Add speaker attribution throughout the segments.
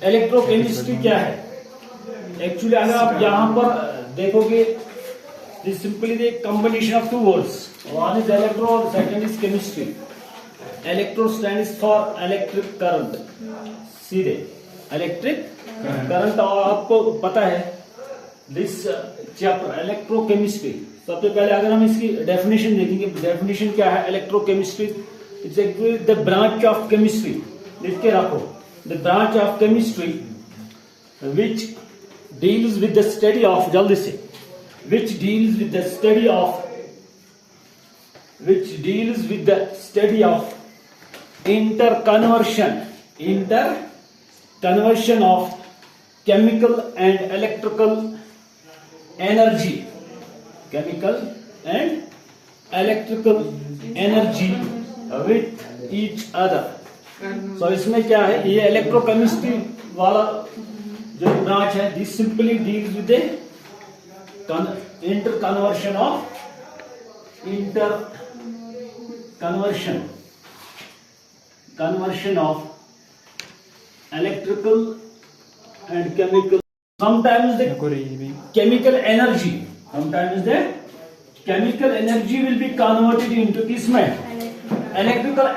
Speaker 1: Electrochemistry क्या है? Actually अगर आप यहाँ पर देखोगे, this simply the combination of two words, one is electro और second is chemistry. Electro stands for electric current, सीधे इलेक्ट्रिक करंट। और आपको पता है दिस चैप्टर इलेक्ट्रोकेमिस्ट्री, सबसे पहले अगर हम इसकी डेफिनेशन देखेंगे, डेफिनेशन क्या है electrochemistry? It's actually the branch of chemistry, लिख के रखो, the branch of chemistry which deals with the study of, जल्दी से, which deals with the study of interconversion of chemical and electrical energy with each other। so इसमें क्या है, ये electrochemistry वाला जो ब्रांच है, this simply deals with the interconversion of electrical and chemical, sometimes the chemical energy will be converted into किसमें? electrical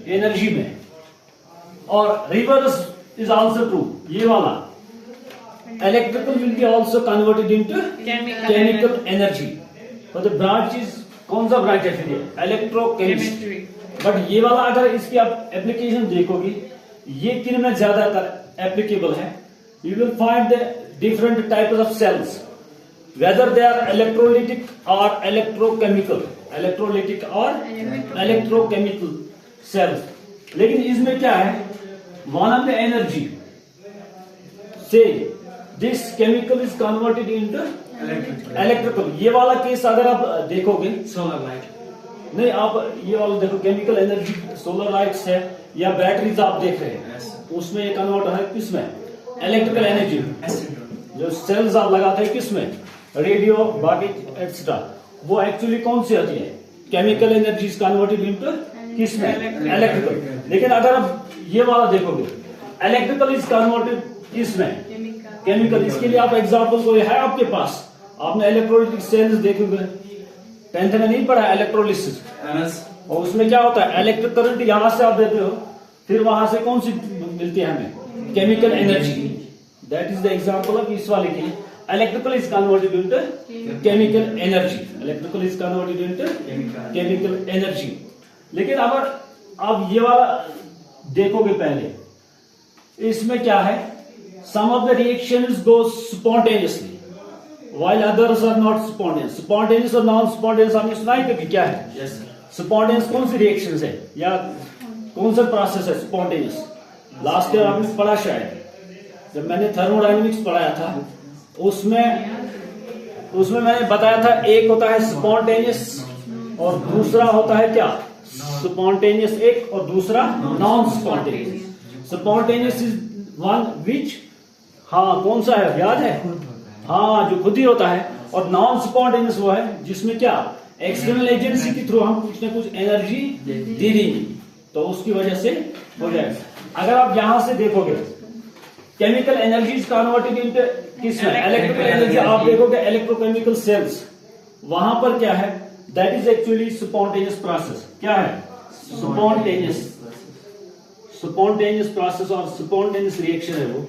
Speaker 1: energy में। और reverse is also true, ये वाला electrical will be also converted into chemical energy। तो the branch is, कौन सा branch है फिर ये? इलेक्ट्रोकेमिस्ट्री। बट ये वाला अगर इसकी आप एप्लीकेशन देखोगे, ये किन में ज्यादातर एप्लीकेबल है? You will find the different types of cells, whether they are electrolytic और इलेक्ट्रोकेमिकल सेल्स। लेकिन इसमें क्या है, one of the energy, say this chemical is converted into electrical। ये वाला केस अगर आप देखोगे, सोलर लाइट नहीं, आप ये वाला देखो, केमिकल एनर्जी सोलर लाइट्स है या बैटरीज आप देख रहे हैं, उसमें ये कन्वर्ट है किसमें? Electrical energy. जो सेल्स आप लगाते हैं किसमें? रेडियो बाकी एक्सेट्रा, वो एक्चुअली कौन सी होती है? Chemical energy is converted into किसमें? इलेक्ट्रिकल। लेकिन अगर आप ये वाला देखोगे, इलेक्ट्रिकल इज कन्वर्टेड किसमें? केमिकल। इसके लिए आप एग्जांपल कोई है आपके पास? आपने इलेक्ट्रोलिटिक सेल्स देखोगे, 10th में नहीं पढ़ा इलेक्ट्रोलिसिस, और उसमें क्या होता है? इलेक्ट्रिक करंट यहां से आप देते हो, फिर वहां से कौन सी मिलती है हमें? Chemical energy. That is the example of इस वाले की, electrical is converted into chemical energy. लेकिन अगर आप ये वाला देखोगे पहले, इसमें क्या है? Some of the reactions go spontaneously while others are not spontaneous. Spontaneous और नॉन स्पॉन्टेनियस आपने सुना है कभी? क्या है स्पॉन्टेनियस? कौन सी रिएक्शंस है या कौन सा प्रोसेस है स्पॉन्टेनियस? लास्ट ईयर आपने पढ़ा शायद, जब मैंने थर्मोडायनेमिक्स पढ़ाया था, उसमें मैंने बताया था, एक होता है स्पॉन्टेनियस और दूसरा होता है क्या? स्पॉन्टेनियस एक और दूसरा non spontaneous. Spontaneous is one which, हाँ कौन सा है याद है? हाँ, जो खुद ही होता है। और नॉन स्पॉन्टेनियस वो है जिसमें क्या? एक्सटर्नल एजेंसी के थ्रू हम कुछ ना कुछ एनर्जी दे देंगे, तो उसकी वजह से हो जाएगा। अगर आप यहां से देखोगे, chemical energy is converted into किसमें? Electrical energy. आप देखोगे इलेक्ट्रोकेमिकल सेल्स, वहां पर क्या है? That is actually spontaneous process. क्या है? स्पॉन्टेनियस प्रोसेस और स्पॉन्टेनियस रिएक्शन है वो।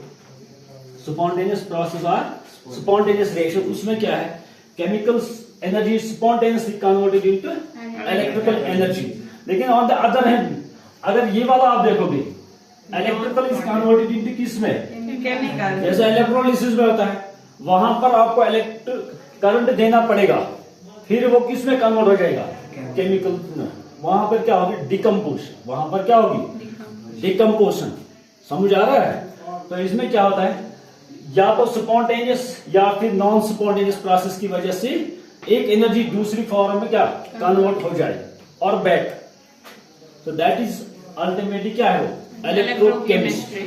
Speaker 1: स्पॉन्टेनियस प्रोसेस और स्पॉन्टेनियस रिएक्शन, उसमें क्या है? Chemical energy spontaneously converted into electrical energy. लेकिन ऑन द अदर हैंड, अगर ये वाला आप देखोगे, इलेक्ट्रिकल इज कन्वर्टेड इनटू किसमें? केमिकल। जैसे इलेक्ट्रोलिसिस में होता है, वहां पर आपको इलेक्ट्रिक करंट देना पड़ेगा, फिर वो किसमें कन्वर्ट हो जाएगा? केमिकल। वहां पर क्या होगी? डिकम्पोजिशन। वहां पर क्या होगी? डिकम्पोजिशन। समझ आ रहा है? तो इसमें क्या होता है, या तो स्पॉन्टेनियस या फिर नॉन स्पॉन्टेनियस प्रोसेस की वजह से एक एनर्जी दूसरी फॉर्म में क्या कन्वर्ट हो जाए और बैक। तो दैट इज अल्टीमेटली क्या है? इलेक्ट्रोकेमिस्ट्री।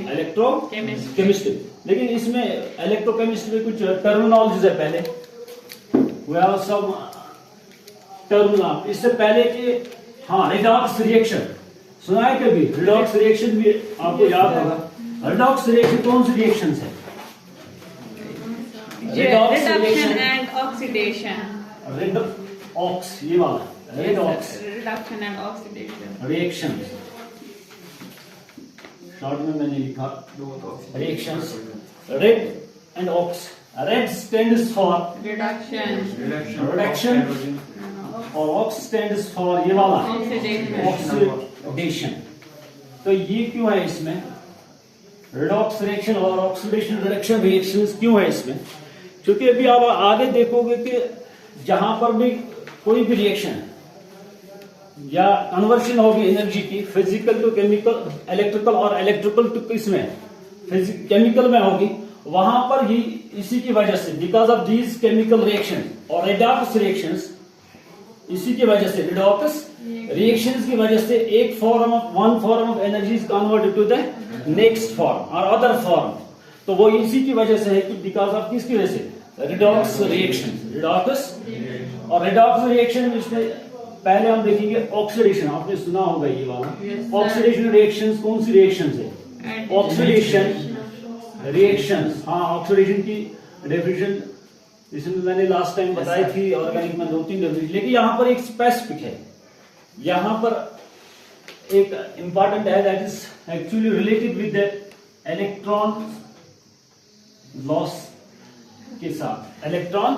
Speaker 1: लेकिन इसमें इलेक्ट्रोकेमिस्ट्री में कुछ टर्मिनोलॉजीज है। पहले वी हैव सम टर्मिनोलॉजी। इससे पहले कि हाँ, रिडॉक्स रिएक्शन सुना है कभी? रिडॉक्स रिएक्शन भी आपको याद होगा। रिडॉक्स रिएक्शन कौन सी रिएक्शन है?
Speaker 2: Reduction and oxidation.
Speaker 1: रिडॉक्स, ये वाला redox
Speaker 2: Reduction and oxidation.
Speaker 1: Reaction, short में मैंने लिखा reactions. Red and ox, red stands for
Speaker 2: Reduction.
Speaker 1: Reduction और ऑक्स स्टैंड्स फॉर ये वाला ऑक्सीडेशन। तो ये क्यों है इसमें? रिडॉक्स रिएक्शन और ऑक्सीडेशन रिडक्शन रिएक्शंस क्यों है इसमें? क्योंकि अभी आप आगे देखोगे कि जहां पर भी कोई भी रिएक्शन या कन्वर्शन होगी एनर्जी की, फिजिकल टू केमिकल, इलेक्ट्रिकल और इलेक्ट्रिकल टू किसमें, केमिकल में होगी, वहां पर ही इसी की वजह से, because of these chemical reaction और रिडॉक्स रिएक्शंस, इसी की वजह से रिडॉक्स रिएक्शंस की वजह से एक form of one form of energy is converted to the next form और अदर फॉर्म। तो वो इसी की वजह से है कि बिकॉज ऑफ किसकी वजह से? Redox reaction. रिडॉक्स और रिडॉक्स रिएक्शन में इसमें पहले हम देखेंगे ऑक्सीडेशन। आपने सुना होगा ये वाला ऑक्सीडेशन रिएक्शंस। कौन सी रिएक्शंस है? Oxidation reactions. हाँ, ऑक्सीडेशन की डेफिनेशन इसमें मैंने लास्ट टाइम बताई थी, ऑर्गेनिक में 2-3 डेफिनेशन, लेकिन यहां पर एक स्पेसिफिक है। यहां पर एक इंपॉर्टेंट है, that is actually related with the electron loss के साथ। इलेक्ट्रॉन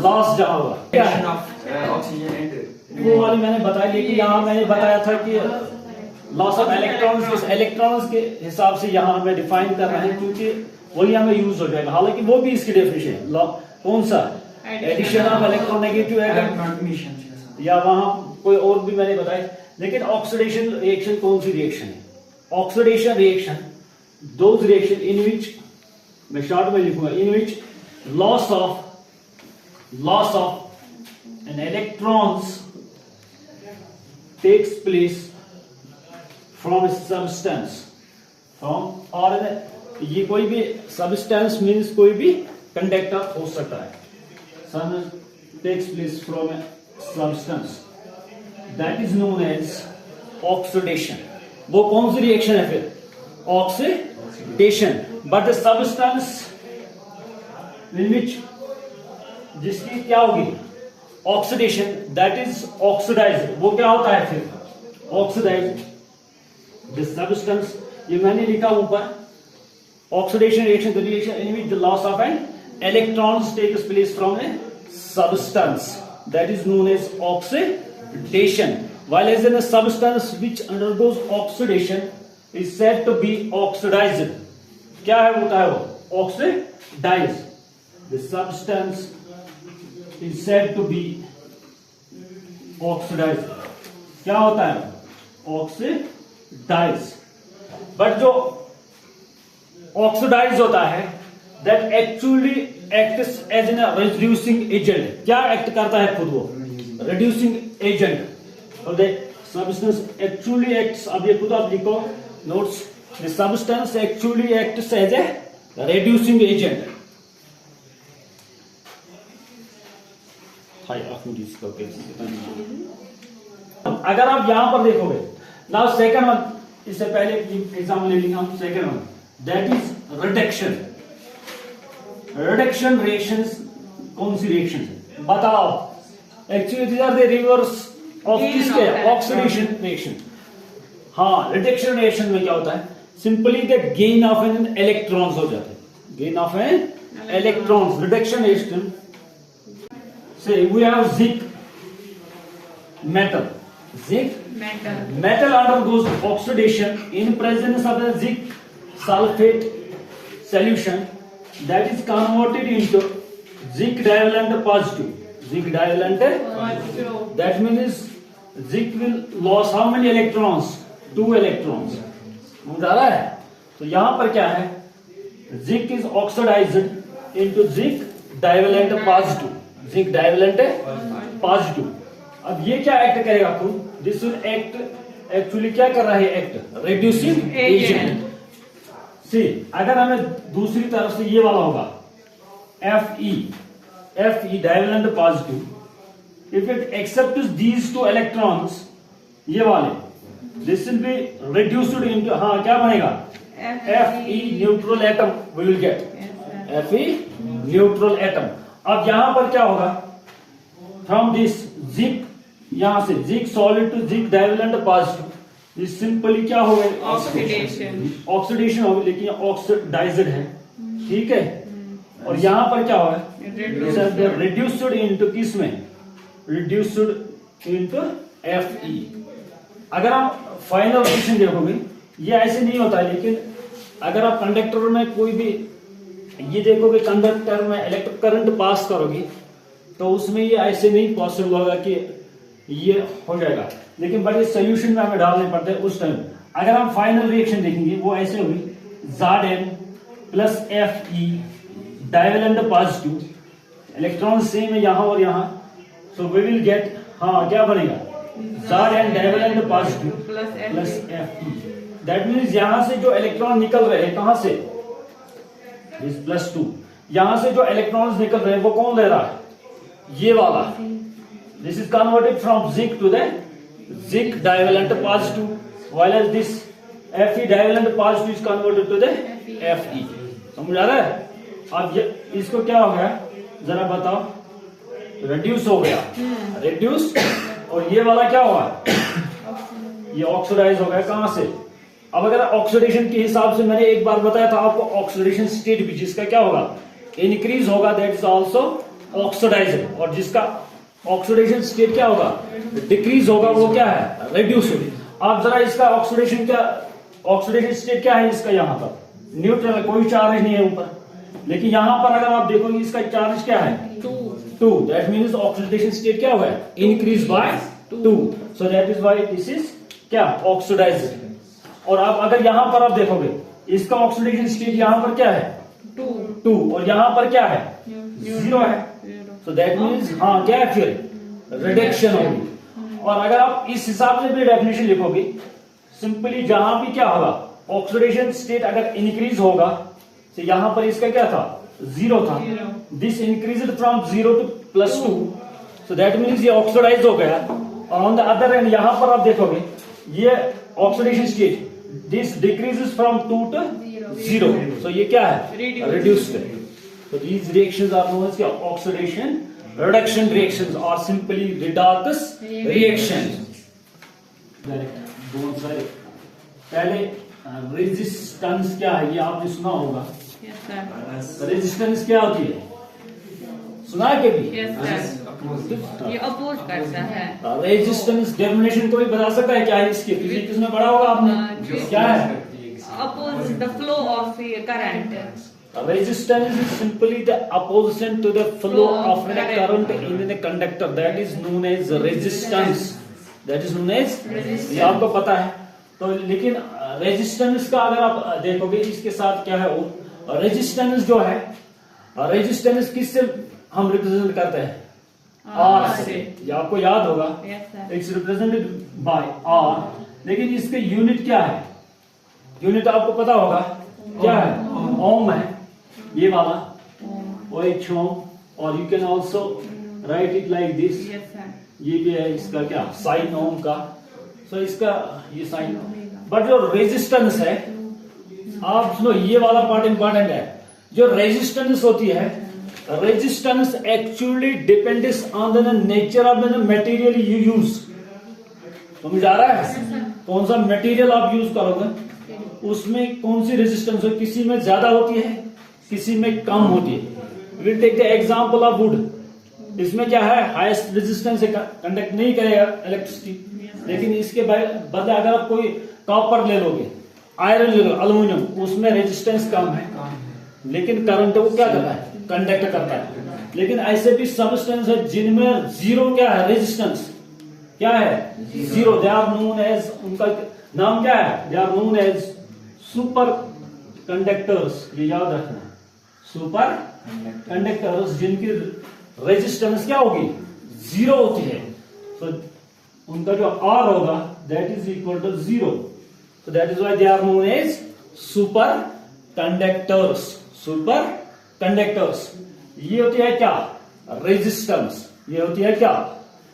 Speaker 1: लॉस जहां हुआ क्या है वो वाली मैंने बताई, लेकिन यहां मैंने बताया था कि लॉस ऑफ इलेक्ट्रॉन्स के हिसाब से यहां हमें डिफाइन कर रहे हैं, क्योंकि वही हमें यूज हो जाएगा। हालांकि वो भी इसकी डेफिनेशन है। कौन सा? एडिशन ऑफ इलेक्ट्रोनेगेटिव एटम, या वहां कोई और भी मैंने बताया। लेकिन ऑक्सीडेशन रिएक्शन कौन सी रिएक्शन है? Oxidation reaction those reaction in which, मैं शॉर्ट में लिखूंगा, in which loss of an electrons takes place from a substance, from, और ये कोई भी सब्सटेंस मीन्स कोई भी कंडक्टर हो सकता है। Sun takes place from a substance, that is known as oxidation. वो कौन सी रिएक्शन है फिर? Oxidation. But the substance in which, जिसकी क्या होगी ऑक्सीडेशन, दैट इज ऑक्सीडाइज। वो क्या होता है फिर? Oxidise the substance. ये मैंने लिखा ऊपर, oxidation reaction, the reaction in which the loss of an electrons takes place from a substance, that is known as oxidation. While as in a substance which undergoes oxidation is said to be oxidized. क्या है होता है वो? Oxidized. The substance is said to be oxidized. क्या होता है? Oxidized. But जो oxidise होता है, that actually acts as an reducing agent. क्या एक्ट करता है खुद वो? Reducing agent. और द सब्सटेंस एक्चुअली एक्ट्स, अब ये खुद आप लिखो notes, the substance actually acts as a reducing agent. अगर आप यहां पर देखोगे, नाउ सेकंड वन, इससे पहले एग्जाम ले लेंगे हम second one, that is reduction. Reduction reactions कौन सी रिएक्शन है? बताओ। Actually these are the reverse of किसके? Oxidation reaction. हाँ, रिडक्शन रिएक्शन में क्या होता है? Simply the gain of an electrons हो जाते हैं। Gain of an electrons. Reduction reaction से we have zinc metal. Zinc metal undergoes oxidation in presence of the zinc sulfate solution, that is converted into zinc divalent positive. Zinc divalent positive. That means zinc will lose how many electrons? 2 electrons. समझ आ रहा है? तो यहां पर क्या है? Zinc is oxidized into zinc divalent positive. Zinc divalent positive. अब ये क्या एक्ट करेगा खुद? दिस विल एक्ट, एक्चुअली क्या कर रहा है? Act reducing agent. सी, अगर हमें दूसरी तरफ से ये वाला होगा Fe divalent positive, if it accepts these 2 electrons, ये वाले, this will be reduced into, हाँ क्या बनेगा, Fe neutral atom we will get, Fe neutral atom. अब यहां पर क्या होगा, फ्रॉम दिस जिंक, यहां से zinc solid to zinc divalent positive, इस सिंपली क्या हो गया, ऑक्सीडेशन हो गई, लेकिन ऑक्सीडाइज्ड है, ठीक है। और यहां पर क्या होगा, रिड्यूस्ड इनटू किस में, रिड्यूस्ड इनटू Fe। अगर आप फाइनल रिएक्शन देखोगे ये ऐसे नहीं होता है, लेकिन अगर आप कंडक्टर में कोई भी ये देखोगे, कंडक्टर में इलेक्ट्रिक करंट पास करोगे तो उसमें ये ऐसे नहीं पॉसिबल होगा कि ये हो जाएगा, लेकिन बड़े सोल्यूशन में हमें डालने पड़ते हैं उस टाइम। अगर हम फाइनल रिएक्शन देखेंगे वो ऐसे होगी, Zn plus Fe divalent positive, electron same है यहाँ और यहाँ, सो वी विल गेट, हाँ क्या बनेगा, Zn divalent positive plus Fe। That means यहां से जो इलेक्ट्रॉन निकल रहे हैं, कहां से, दिस +2, यहां से जो इलेक्ट्रॉन्स निकल रहे हैं वो कौन ले रहा है, ये वाला, this is converted from zinc to the zinc divalent positive, while as this Fe divalent positive is converted to the Fe। समझ आ रहा है। अब ये इसको क्या हो गया जरा बताओ, रिड्यूस हो गया, रिड्यूस, और ये वाला क्या हुआ, ये ऑक्सीडाइज हो गया, कहां से। अब अगर ऑक्सीडेशन के हिसाब से मैंने एक बार बताया था आपको, ऑक्सीडेशन स्टेट भी जिसका क्या होगा, इंक्रीज होगा, दैट इज आल्सो ऑक्सीडाइज्ड, और जिसका ऑक्सीडेशन स्टेट क्या होगा, डिक्रीज होगा, वो क्या है, रिड्यूस होगा। आप जरा इसका ऑक्सीडेशन क्या, ऑक्सीडेशन स्टेट क्या है इसका, यहाँ पर न्यूट्रल है, कोई चार्ज नहीं है ऊपर, लेकिन यहां पर अगर आप देखोगे इसका चार्ज क्या है, 2, दैट मीन्स ऑक्सीडेशन स्टेट क्या होगा, increase by 2, so that is why this is क्या, ऑक्सीडाइज्ड। और आप अगर यहां पर आप देखोगे इसका ऑक्सीडेशन स्टेट यहां पर क्या है, 2, और यहां पर क्या है, 0 है, सो दैट मीन्स हाँ क्या है, फिर रिडक्शन होगी। और अगर आप इस हिसाब से भी डेफिनेशन लिखोगे, सिंपली जहां भी क्या होगा, ऑक्सीडेशन स्टेट अगर इंक्रीज होगा, तो यहां पर इसका क्या था, 0 था, this increased from 0 to +2, so that means ये ऑक्सीडाइज हो गया। और ऑन द अदर एंड यहां पर आप देखोगे ये oxidation state, this decreases from 2 to 0, so ये क्या है, रिड्यूस्ड है। So these reactions are known as oxidation reduction reactions or simply redox reactions. पहले रेजिस्टेंस क्या है ये आपने सुना होगा, रेजिस्टेंस क्या होती है, सुना है कभी,
Speaker 2: ये अपोज करता है।
Speaker 1: रेजिस्टेंस डेफिनेशन कोई बता सकता है क्या है इसकी, फिजिक्स में पढ़ा होगा आपने, क्या है,
Speaker 2: oppose the flow of current.
Speaker 1: Resistance is simply the opposition to the flow of the current in the conductor. That is known as resistance. That is known as, ये आपको पता है। तो लेकिन रेजिस्टेंस का अगर आप देखोगे इसके साथ क्या है, वो रेजिस्टेंस जो है, रेजिस्टेंस किससे हम रिप्रेजेंट करते हैं, R से, ये आपको याद होगा, इट्स रिप्रेजेंटेड बाय R। लेकिन इसके यूनिट क्या है, यूनिट आपको पता होगा क्या है, ओम है, ये वाला OH ओम, और you can also right it like this, ये भी है इसका क्या, साइन ओम का, सो इसका ये साइन। बट जो रेजिस्टेंस है, आप सुनो ये वाला पार्ट इंपॉर्टेंट है, जो रेजिस्टेंस होती है, resistance actually depends on the nature of the material you use. समझ आ रहा है, कौन सा मटेरियल आप यूज करोगे उसमें कौन सी रेजिस्टेंस हो, किसी में ज्यादा होती है, किसी में कम होती है। Will take the example of wood, इसमें क्या है, हाईएस्ट रेजिस्टेंस है, कंडक्ट नहीं करेगा इलेक्ट्रिसिटी, लेकिन इसके बदले अगर आप कोई कॉपर ले लोगे, आयरन ले लो, अल्यूमिनियम, उसमें रेजिस्टेंस कम है, लेकिन करंट वो क्या करता है, कंडक्ट करता है। लेकिन ऐसे भी सबस्टेंस है जिनमें जीरो क्या है, रेजिस्टेंस क्या है, zero, they are known as, उनका नाम क्या है, they are known as superconductors, ये याद रखना, सुपर कंडक्टर्स जिनकी रेजिस्टेंस क्या होगी, जीरो होती है, तो उनका जो R होगा that is equal to 0, so that is why they are known as super conductors, super conductors। ये होती है क्या, रेजिस्टेंस, ये होती है क्या,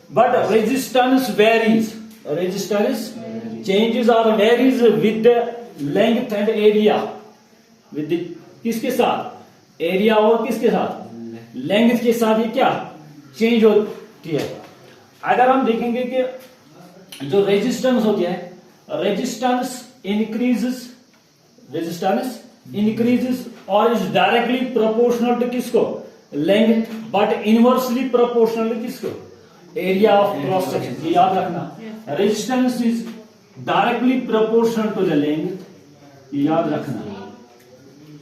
Speaker 1: but resistance varies, resistance changes or varies with the length and area. with the किसके साथ, एरिया और किसके साथ, लेंथ के साथ ये क्या चेंज होती है. अगर हम देखेंगे कि जो रेजिस्टेंस होती है, रेजिस्टेंस इंक्रीजेस और इज डायरेक्टली प्रोपोर्शनल टू किसको, length, but inversely proportional to किसको, एरिया ऑफ क्रॉस सेक्शन. ये याद रखना, resistance is directly proportional to the length. ये याद रखना.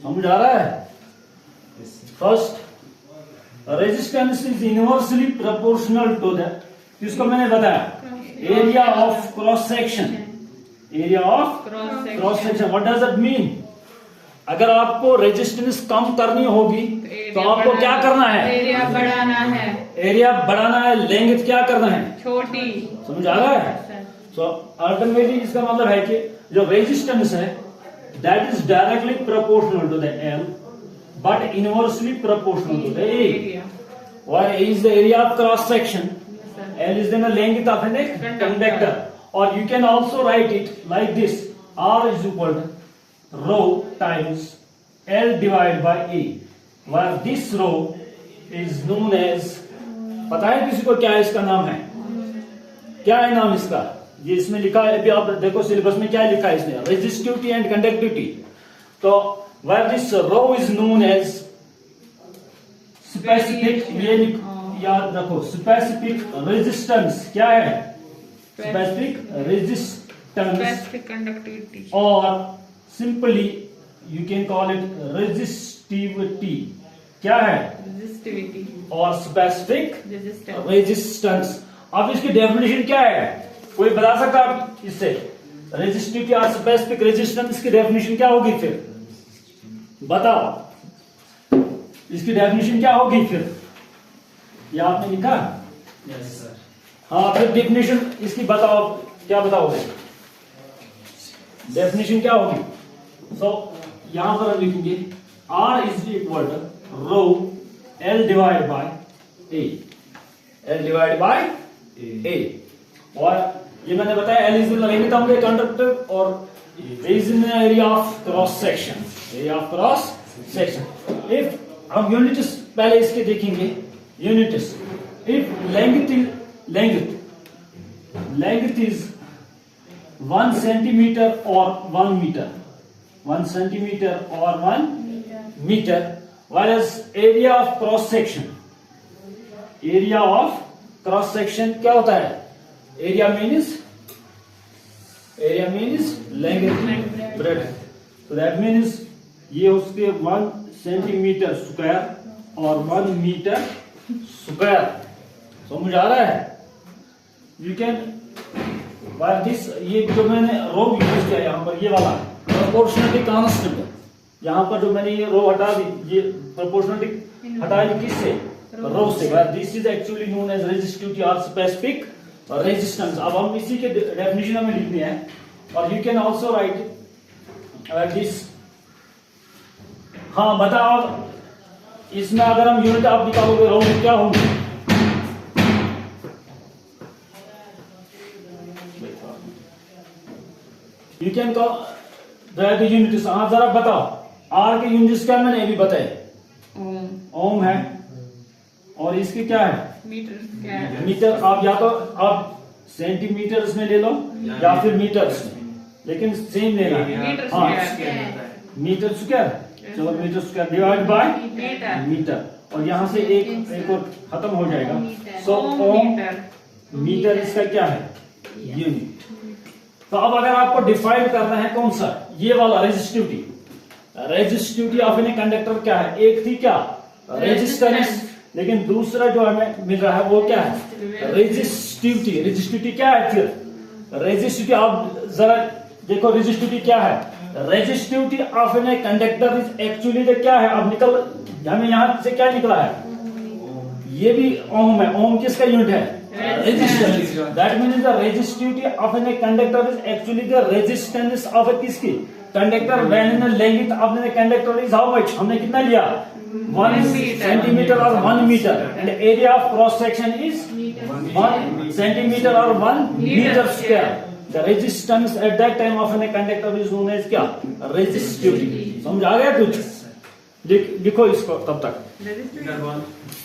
Speaker 1: समझ आ रहा है. First, resistance is inversely proportional to the, किसको मैंने बताया, area of cross section. Area of cross section. What does it mean? अगर आपको रेजिस्टेंस कम करनी होगी तो आपको क्या करना है,
Speaker 2: एरिया बढ़ाना है.
Speaker 1: एरिया बढ़ाना है, लेंथ क्या करना है,
Speaker 2: छोटी.
Speaker 1: समझ आ रहा है. सो अल्टीमेटली इसका मतलब है कि जो रेजिस्टेंस है that is directly proportional to the L but inversely proportional to the A. What is the area of cross section? L is the length of a conductor. Or you can also write it like this: R is equal to rho times L divided by A. Where this rho is known as, पता है किसी को क्या इसका नाम है, क्या है नाम इसका? ये इसमें लिखा है, अभी आप देखो सिलेबस में क्या लिखा है इसमें, रेजिस्टिविटी एंड कंडक्टिविटी. तो where this rho is known as specific, ये याद रखो, स्पेसिफिक रेजिस्टेंस क्या है, स्पेसिफिक रेजिस्टेंस,
Speaker 2: स्पेसिफिक कंडक्टिविटी,
Speaker 1: और simply you can call it resistivity. क्या है,
Speaker 2: रेजिस्टिविटी
Speaker 1: और स्पेसिफिक
Speaker 2: रेजिस्टेंस.
Speaker 1: रेजिस्टेंस. अब इसकी डेफिनेशन क्या है, कोई बता सकता है इससे, रेजिस्टिविटी और स्पेसिफिक रेजिस्टेंस की डेफिनेशन क्या होगी? फिर बताओ इसकी डेफिनेशन क्या होगी? फिर ये आपने लिखा?
Speaker 3: Yes sir.
Speaker 1: हाँ, फिर डेफिनेशन इसकी बताओ, क्या बताओगे, डेफिनेशन क्या होगी? सो यहां पर हम लिखेंगे R is equal to rho L divide by A. L divide by A. और ये मैंने बताया L is the length of the conductor और A is in the area of cross section. Area of cross section. If हम units पहले इसके देखेंगे, units. If length is 1 centimetre और 1 मीटर, 1 सेंटीमीटर और 1 metre, whereas area of cross section, area of cross section क्या होता है, area means length, breadth. So that means ये उसके 1 सेंटीमीटर स्क्वायर और 1 मीटर स्क्वायर. समझ आ रहा है? यू कैन बाय दिस, ये जो मैंने रो यूज किया यहाँ पर, ये वाला प्रोपोर्शनलिटी कांस्टेंट है. यहाँ पर जो मैंने ये रो हटा दी, ये प्रोपोर्शनलिटी हटा दी किससे, रो से. This is actually known as resistivity और स्पेसिफिक रेजिस्टेंस. अब हम इसी के डेफिनेशन हमें लिखनी है. और you can also write this. हाँ बताओ, इसमें अगर हम यूनिट आप निकालोगे रो क्या होंगे, यू कैन कॉल यूनिट्स. हाँ जरा बताओ, आर के यूनिट्स क्या मैंने अभी बताए, ओम है, और इसके क्या है, मीटर. आप या तो आप सेंटीमीटर्स में ले लो या फिर मीटर्स में, लेकिन सेम लेना है. हाँ, मीटर स्क्वायर. चलो metre square divide by metre. और यहां से एक और खत्म हो जाएगा. सो ओम मीटर इसका क्या है, यूनिट. तो अब अगर आपको डिफाइन करना है कौन सा, ये वाला resistivity. Resistivity of an conductor क्या है, एक थी क्या, रेजिस्टेंस, लेकिन दूसरा जो हमें मिल रहा है वो क्या है, रेजिस्टिविटी. रेजिस्टिविटी क्या है फिर, रेजिस्टिविटी आप जरा देखो, रेजिस्टिविटी क्या है, resistivity of an conductor is actually क्या है. अब निकल हमें यहां से क्या निकला है, ये भी ओम है. ओम किसका यूनिट है, resistance. That means the resistivity of an conductor is actually the resistance of किसकी, conductor. When in length of the conductor is how much, हमने कितना लिया, 1 सेंटीमीटर और 1 meter. And area of cross section is 1 centimeter or 1 meter square. The resistance at that time of a conductor is known as क्या? Resistivity. समझ आ गया कुछ? लिखो इसको तब तक.
Speaker 2: Resistivity.